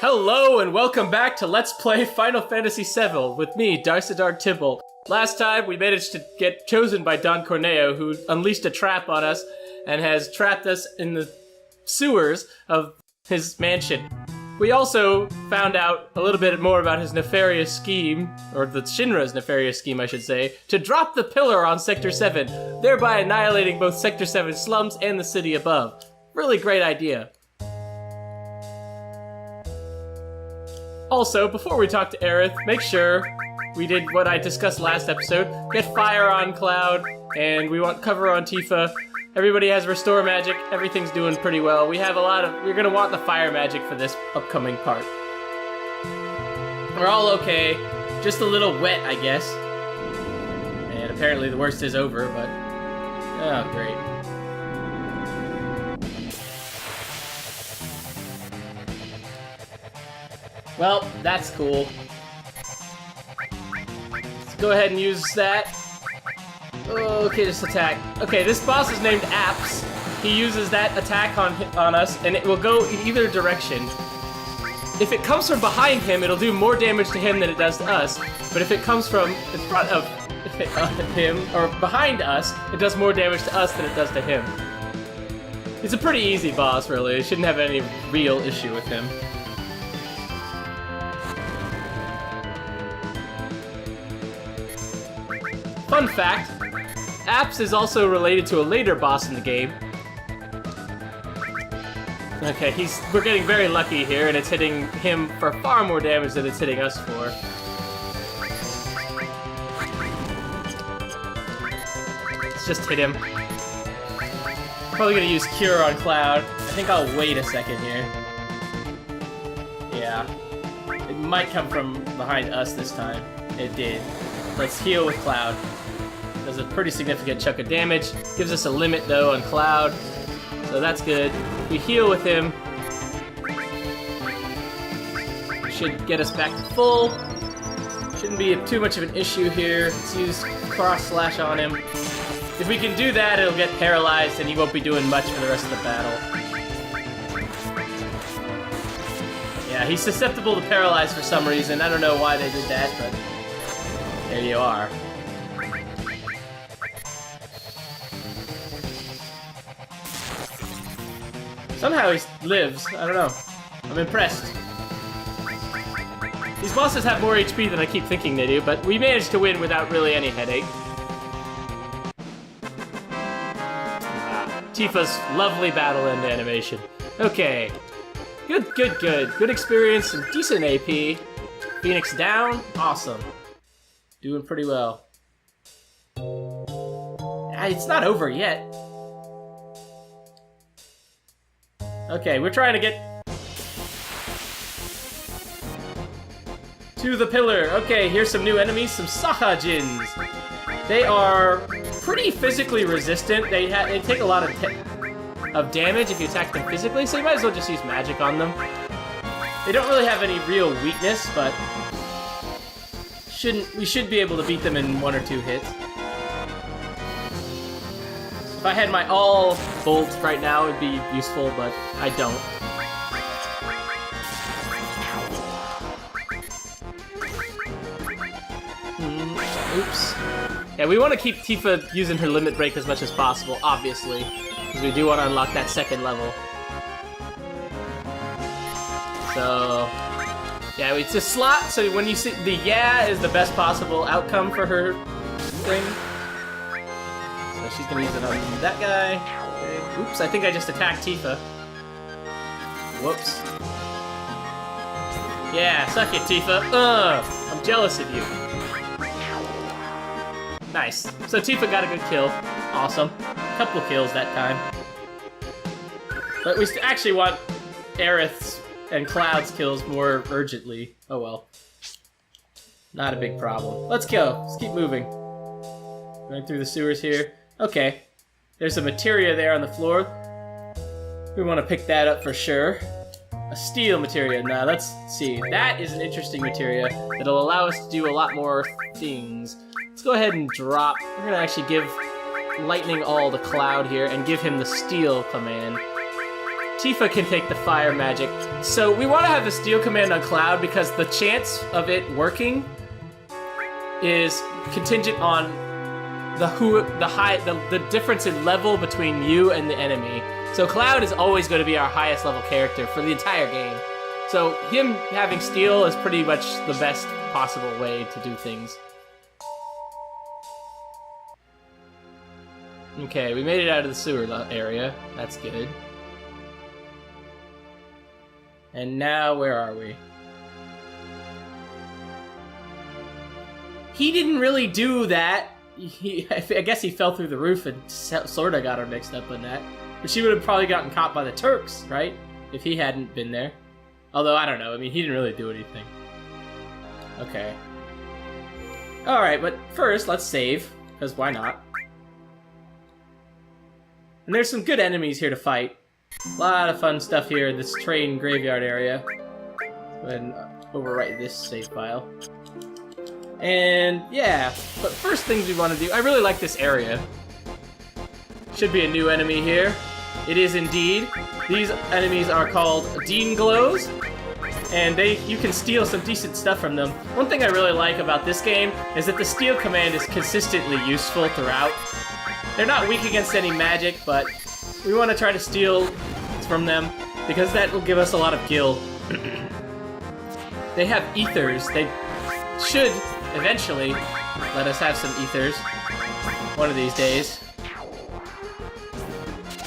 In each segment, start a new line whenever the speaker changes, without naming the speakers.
Hello and welcome back to Let's Play Final Fantasy VII with me, Dycedarg Tybolt. Last time we managed to get chosen by Don Corneo, who unleashed a trap on us and has trapped us in the sewers of his mansion. We also found out a little bit more about his nefarious scheme, or the Shinra's nefarious scheme I should say, to drop the pillar on Sector 7, thereby annihilating both Sector 7 slums and the city above. Really great idea. Also, before we talk to Aerith, make sure we did what I discussed last episode. Get fire on Cloud, and we want cover on Tifa. Everybody has restore magic, everything's doing pretty well. We're gonna want the fire magic for this upcoming part. We're all okay, just a little wet, I guess. And apparently the worst is over, but... oh, great. Well, that's cool. Let's go ahead and use that. Okay, just attack. Okay, this boss is named Apps. He uses that attack on us, and it will go in either direction. If it comes from behind him, it'll do more damage to him than it does to us. But if it comes from in front of him, or behind us, it does more damage to us than it does to him. He's a pretty easy boss, really. You shouldn't have any real issue with him. Fun fact, Apps is also related to a later boss in the game. Okay, we're getting very lucky here, and it's hitting him for far more damage than it's hitting us for. Let's just hit him. Probably gonna use Cure on Cloud. I think I'll wait a second here. Yeah. It might come from behind us this time. It did. Let's heal with Cloud. Does a pretty significant chunk of damage. Gives us a limit though on Cloud, so that's good. We heal with him. Should get us back to full. Shouldn't be too much of an issue here. Let's use Cross Slash on him. If we can do that, it'll get paralyzed and he won't be doing much for the rest of the battle. Yeah, he's susceptible to paralyze for some reason. I don't know why they did that, but there you are. Somehow he lives. I don't know. I'm impressed. These bosses have more HP than I keep thinking they do, but we managed to win without really any headache. Tifa's lovely battle end animation. Okay. Good. Good experience and decent AP. Phoenix down. Awesome. Doing pretty well. It's not over yet. Okay, we're trying to get to the pillar. Okay, here's some new enemies, some Sahajins. They are pretty physically resistant. They take a lot of damage if you attack them physically, so you might as well just use magic on them. They don't really have any real weakness, but we should be able to beat them in 1 or 2 hits. If I had my all bolt right now, it'd be useful, but I don't. Oops. Yeah, we want to keep Tifa using her limit break as much as possible, obviously, because we do want to unlock that second level. So, yeah, it's a slot, so when you see the yeah is the best possible outcome for her thing. So she's gonna use it on that guy. Okay. Oops, I think I just attacked Tifa. Whoops. Yeah, suck it, Tifa. I'm jealous of you. Nice. So Tifa got a good kill. Awesome. Couple kills that time. But we actually want Aerith's and Cloud's kills more urgently. Oh well. Not a big problem. Let's go. Let's keep moving. Going through the sewers here. Okay. There's a materia there on the floor. We want to pick that up for sure. A steel materia. Now, let's see. That is an interesting materia that'll allow us to do a lot more things. Let's go ahead and drop. We're going to actually give Lightning all to Cloud here and give him the steel command. Tifa can take the fire magic. So we want to have the steel command on Cloud because the chance of it working is contingent on the difference in level between you and the enemy. So Cloud is always going to be our highest level character for the entire game. So him having steel is pretty much the best possible way to do things. Okay, we made it out of the sewer area. That's good. And now, where are we? He didn't really do that. I guess he fell through the roof and sort of got her mixed up in that. But she would have probably gotten caught by the Turks, right? If he hadn't been there. Although, I don't know. I mean, he didn't really do anything. Okay. Alright, but first, let's save. Because why not? And there's some good enemies here to fight. A lot of fun stuff here in this train graveyard area. Go ahead and overwrite this save file. And yeah, but first things we want to do, I really like this area. Should be a new enemy here. It is indeed. These enemies are called Dean Glows, and you can steal some decent stuff from them. One thing I really like about this game is that the steal command is consistently useful throughout. They're not weak against any magic, but we want to try to steal from them because that will give us a lot of gil. They have ethers. They should eventually let us have some ethers one of these days.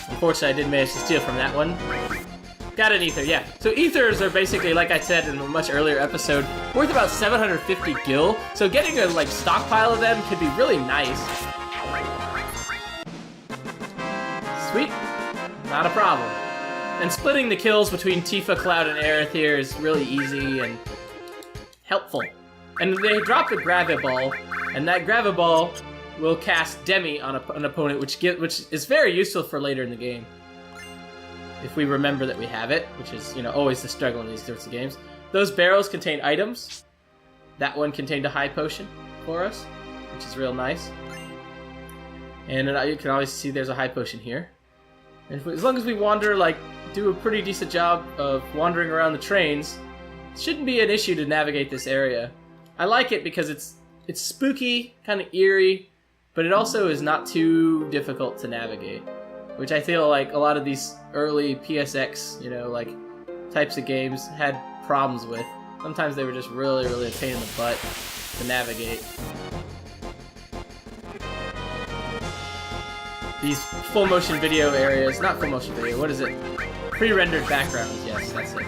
Unfortunately, I did manage to steal from that one. Got an ether, yeah. So ethers are basically, like I said in a much earlier episode, worth about 750 gil. So getting a stockpile of them could be really nice. Sweet. Not a problem. And splitting the kills between Tifa, Cloud, and Aerith here is really easy and helpful. And they drop the Graviball, and that Graviball will cast Demi on an opponent, which is very useful for later in the game. If we remember that we have it, which is, always the struggle in these sorts of games. Those barrels contain items. That one contained a high potion for us, which is real nice. And you can always see there's a high potion here. And as long as we do a pretty decent job of wandering around the trains, it shouldn't be an issue to navigate this area. I like it because it's spooky, kind of eerie, but it also is not too difficult to navigate, which I feel like a lot of these early PSX, types of games had problems with. Sometimes they were just really, really a pain in the butt to navigate. These full motion video areas, not full motion video, what is it? Pre-rendered backgrounds, yes, that's it.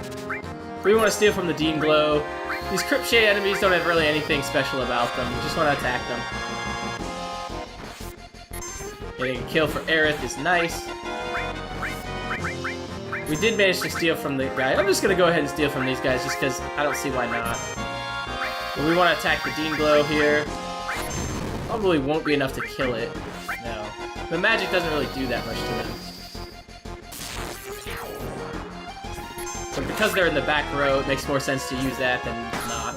We want to steal from the Dean Glow. These Cryptshay enemies don't have really anything special about them. We just want to attack them. Getting a kill for Aerith is nice. We did manage to steal from the guy. I'm just going to go ahead and steal from these guys just because I don't see why not. But we want to attack the Dean Glow here. Probably won't be enough to kill it. No. The magic doesn't really do that much to them. So because they're in the back row, it makes more sense to use that than not.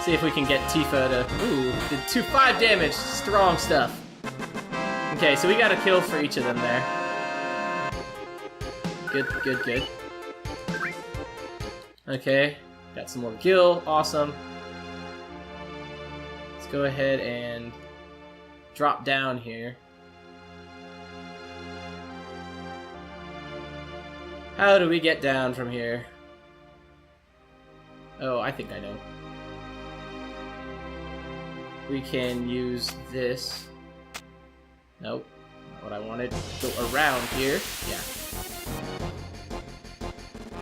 See if we can get Tifa to... Ooh, did 5 damage. Strong stuff. Okay, so we got a kill for each of them there. Good, good, good. Okay, got some more gil. Awesome. Let's go ahead and drop down here. How do we get down from here? Oh, I think I know. We can use this. Nope, not what I wanted. Go around here. Yeah.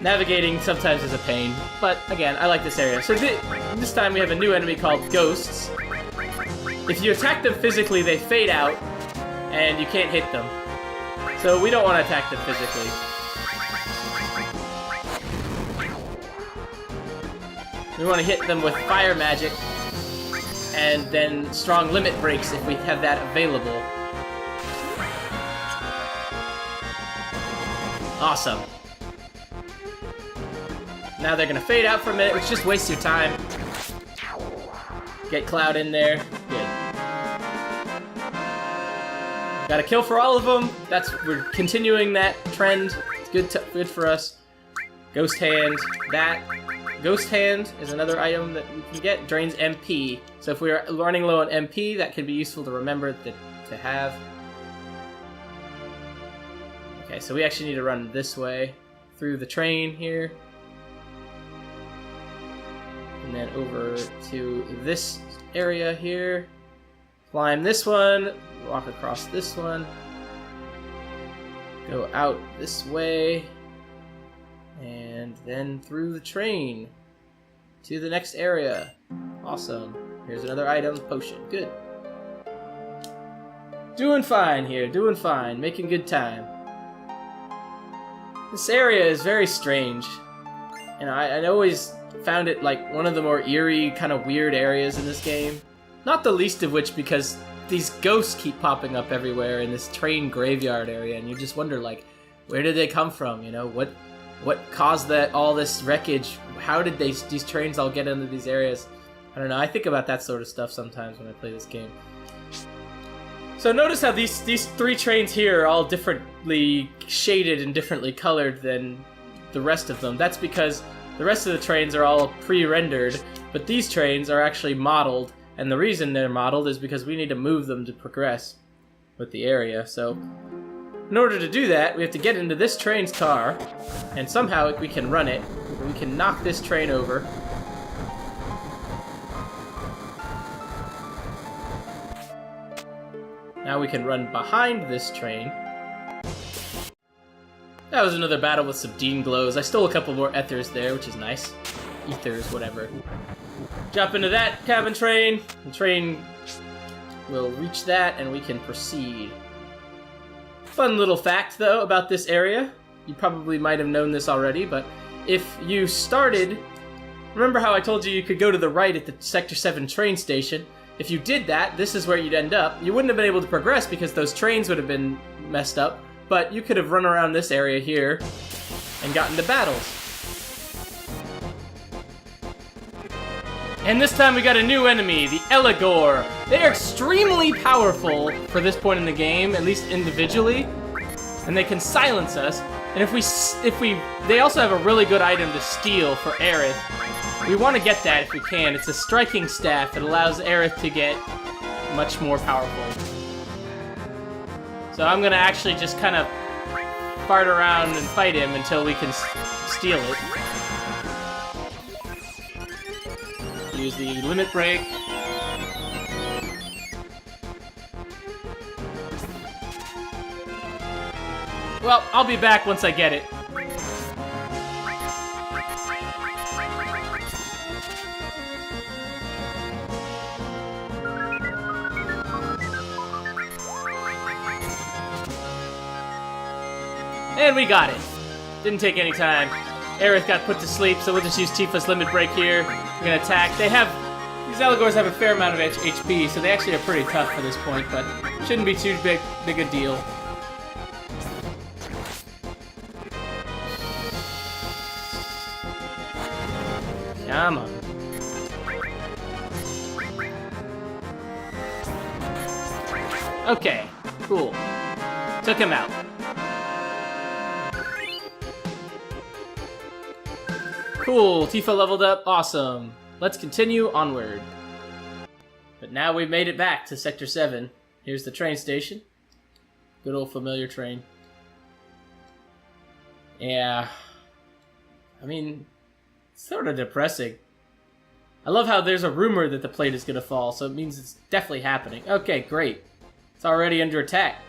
Navigating sometimes is a pain, but again, I like this area. So this time we have a new enemy called Ghosts. If you attack them physically, they fade out, and you can't hit them. So we don't want to attack them physically. We want to hit them with fire magic, and then strong limit breaks if we have that available. Awesome. Now they're gonna fade out for a minute, which just wastes your time. Get Cloud in there. Good. Got a kill for all of them. We're continuing that trend. It's good for us. Ghost Hand. Ghost Hand is another item that we can get. Drains MP. So if we're running low on MP, that can be useful to remember to have. Okay, so we actually need to run this way through the train here. And then over to this area here. Climb this one. Walk across this one. Go out this way. And then through the train to the next area. Awesome. Here's another item. Potion. Good. Doing fine here. Doing fine. Making good time. This area is very strange. And I always found it like one of the more eerie, kind of weird areas in this game. Not the least of which because these ghosts keep popping up everywhere in this train graveyard area, and you just wonder, like, where did they come from? You know, what caused all this wreckage? How did these trains all get into these areas? I don't know. I think about that sort of stuff sometimes when I play this game. So notice how these three trains here are all differently shaded and differently colored than the rest of them. That's because the rest of the trains are all pre-rendered, but these trains are actually modeled, and the reason they're modeled is because we need to move them to progress with the area. So in order to do that, we have to get into this train's car, and somehow we can run it. We can knock this train over. Now we can run behind this train. That was another battle with some Dean Glows. I stole a couple more ethers there, which is nice. Ethers, whatever. Jump into that cabin train. The train will reach that, and we can proceed. Fun little fact, though, about this area. You probably might have known this already, but if you started... Remember how I told you could go to the right at the Sector 7 train station? If you did that, this is where you'd end up. You wouldn't have been able to progress because those trains would have been messed up, but you could have run around this area here and gotten to battles. And this time we got a new enemy, the Eligor. They are extremely powerful for this point in the game, at least individually, and they can silence us. And they also have a really good item to steal for Aerith. We want to get that if we can. It's a striking staff that allows Aerith to get much more powerful. So I'm gonna actually just kind of fart around and fight him until we can steal it. Use the limit break. Well, I'll be back once I get it. And we got it. Didn't take any time. Aerith got put to sleep, so we'll just use Tifa's limit break here. We're gonna attack. These Eligors have a fair amount of HP, so they actually are pretty tough for this point, but shouldn't be too big a deal. Come on. Okay, cool. Took him out. Cool, Tifa leveled up, awesome. Let's continue onward. But now we've made it back to Sector 7. Here's the train station. Good old familiar train. Yeah. I mean, it's sort of depressing. I love how there's a rumor that the plate is gonna fall, so it means it's definitely happening. Okay, great. It's already under attack.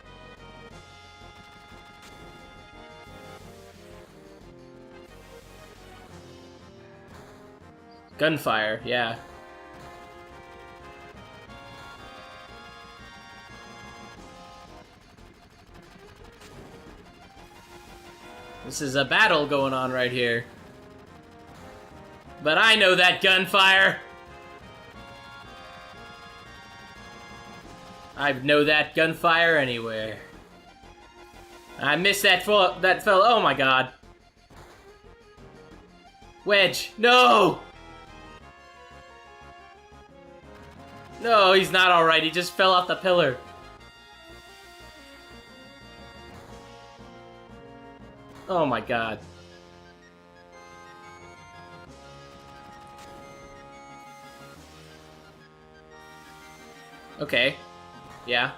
Gunfire, yeah. This is a battle going on right here. But I know that gunfire! I know that gunfire anywhere. I missed that fellow, oh my god. Wedge, no! No, he's not alright. He just fell off the pillar. Oh my god. Okay. Yeah.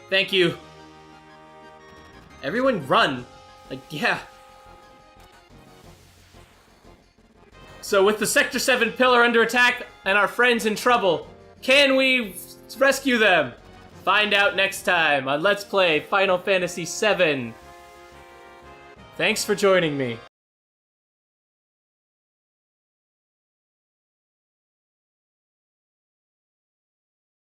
Thank you. Everyone run. Like, yeah. So with the Sector 7 pillar under attack and our friends in trouble, can we rescue them? Find out next time on Let's Play Final Fantasy VII. Thanks for joining me.